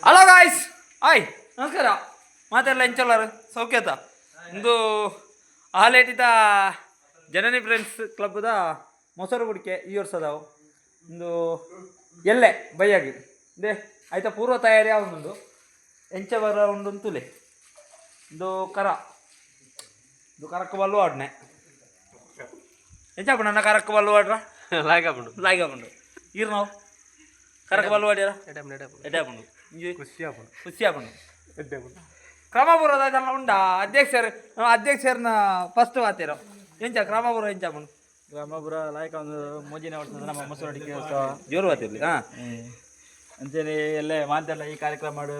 Hello guys, hi, ನಮಸ್ಕಾರ. ಮಾತೆಲ್ಲ ಎಂಚಲ್ಲಾರು ಸೌಖ್ಯತ ಇಂದು ಆಲೇಟಿದ ಜನನಿ friends ಕ್ಲಬ್ದ ಮೊಸರು ಗುಡಿಕೆ ಈ ವರ್ಷದವು ಇಂದು ಎಲ್ಲೆ ಬೈಯಾಗಿ ದೇ ಆಯ್ತಾ ಪೂರ್ವ ತಯಾರಿ ಆಗುಂಡು ಎಂಚ ಬರ ಉಂಡು ತುಲೆ ಇದು ಕರಕ್ಕೆ ಬಲ್ಲು ಆಡ್ನೆ ಎಂಚಾಪುಂಡು ಅನ್ನ ಕರಕ್ಕೆ ಬಲ್ಲು ಆಡ್ರ ಲಾಯ್ಕಾಪುಂಡು ಈರು ನಾವು ಕರಕ್ಕೆ ಬಲ್ಲು ಆಡ್ಯಾರ ಎಡ್ಡಾಪುಂಡು ಖುಷಿ ಆಪುಂಡು ಕ್ರಮಪುರದ ಅದೆಲ್ಲ ಉಂಡಾ ಅಧ್ಯಕ್ಷರನ್ನ ಫಸ್ಟ್ ಮಾತಿರೋ ಎಂಚ ಕ್ರಮಪುರ ಎಂಚಾಪುಂಡು ಗ್ರಾಮಪುರ ಲಾಯ್ಕ ಒಂದು ಮೋಜಿನ ಹೊಡ್ತದೆ ನಮ್ಮ ಮೊಸರು ಅಡಿಕೆ ಜೋರು ಮಾತಿರ್ಲಿ ಅಂತೇಳಿ ಎಲ್ಲೇ ಮಾತೆಲ್ಲ ಈ ಕಾರ್ಯಕ್ರಮ ಮಾಡು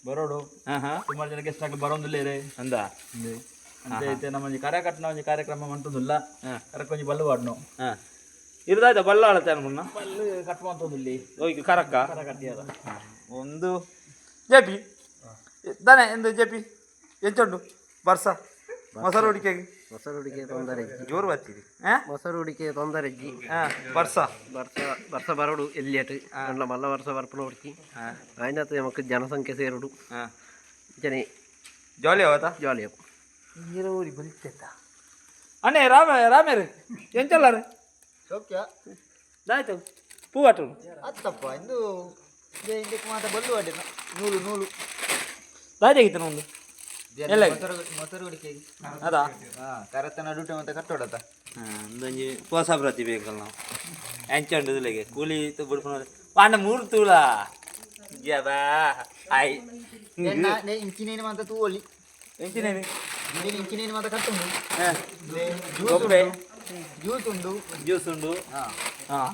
ಬರೋಡು ಸುಮಾರು ಜನ ಗೆಸ್ಟ್ ಆಗಿ ಬರೋದಿಲ್ಲ ಅಂದ ಅಂತ ಐತೆ ನಮ್ಮ ಕಾರ್ಯಕರ್ತನ ಒಂದು ಕಾರ್ಯಕ್ರಮ ಮಂಟುದಿಲ್ಲ ಕರಕೊಂಜಿ ಬಲ್ಲು ವಾಡ್ನು ಇರ್ದಾಯ್ತ ಬಲ್ಲ ಅಳತೆ ಅನ್ಕೊಂಡ ಬಲ್ಲು ಕಟ್ಟುವಂಥದ್ದಿಲ್ಲಿ ಹೋಗಿ ಕರಕ್ಕ ಕರ ಕಟ್ಟಿಯಾರ ಒಂದು ಜೆಪಿ ತಾನೆ ಎಂದು ಜೆಪಿ ಎಂಚುಂಡು ಬರ್ಸ ಮೊಸರು ಹುಡಿಕೆಗೆ ಮೊಸರುಡಿಕೆ ತೊಂದರೆ ಜೋರು ಬರ್ತೀರಿ ಮೊಸರುಡಿಕೆ ತೊಂದರೆ ಬರ್ಸ ವರ್ಷ ಬರಡು ಎಲ್ಲಿಯಟ್ ಅಂಡ್ಲ ಮಲ್ಲ ವರ್ಷ ಬರ್ಪಣ ಹುಡುಕಿ ಆಯ್ನತ್ತು ನಮಕ್ ಜನಸಂಖ್ಯೆ ಸೇರುಡು ಜನೆ ಜಾಲಿ ಅವತ್ತಾ ಜಾಲಿ ನೀರೂರಿ ಬಲಿತ ಅಣ್ಣೆ ರಾಮೇರು ಎಂಚಲ್ಲಾರು ಸೌಖ್ಯ ದಾಯ್ತು ಪೂ ಅಟ್ಟು ಅತ್ತಪ್ಪ ಇಂದು ಇದಕ್ಕೆ ಮಾತ್ರ ಬಲ್ಲು ಅಡ್ಡಿನ ನೂಲು ದಾಯ್ತಾಗಿತ್ತು ಒಂದು ಎಲ್ಲ ಮೊಸರು ಹುಡುಕಿಗೆ ಅದಾ ಕರತನ ಡ್ಯೂಟಿ ಮತ್ತೆ ಕಟ್ಟೋಡತ್ತ ಒಂದೊಂಜಿ ಹೊಸ ಪ್ರತಿ ಬೇಕಲ್ಲ ನಾವು ಎಂಚಂಡು ಇಲ್ಲಿಗೆ ಕೂಲಿ ಬಿಡ್ಕೊಂಡು ಅಣ್ಣ ಮೂರು ತೂಳ ಬಾ ಆಯ್ ಇಂಚಿನೇನು ಮಾತ್ರ ತೂ ಒಲಿ ಎಂಚಿನೇನು ಇಂಚಿನೇನು ಮಾತ್ರ ಕಟ್ಟುಂಡು ಗೊಬ್ಬೆ ಜ್ಯೂಸ್ ಉಂಡು ಹಾಂ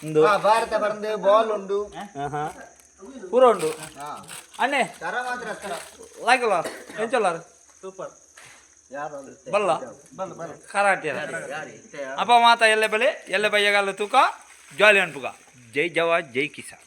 ಒಂದು ಭಾರತ ಬಂದು ಬಾಲ್ ಉಂಡು ಪೂರ ಉಂಡು ಅಣ್ಣೆ ತರ ಮಾತ್ರ ಲಾಯ್ಕಲ್ಲ ಎಂಚಲ್ಲಾರು ಸೂಪರ್ ಬಲ್ಲ ಕರಾಟೆ ಅಪ್ಪ ಮಾತ ಎಲ್ಲ ಬೆಲೆ ಎಲ್ಲ ಬಯ್ಯಗಾಲ ತೂಕ ಜಾಲಿ ಅನ್ಪುಗ ಜೈ ಜವಾನ್ ಜೈ ಕಿಸಾನ್.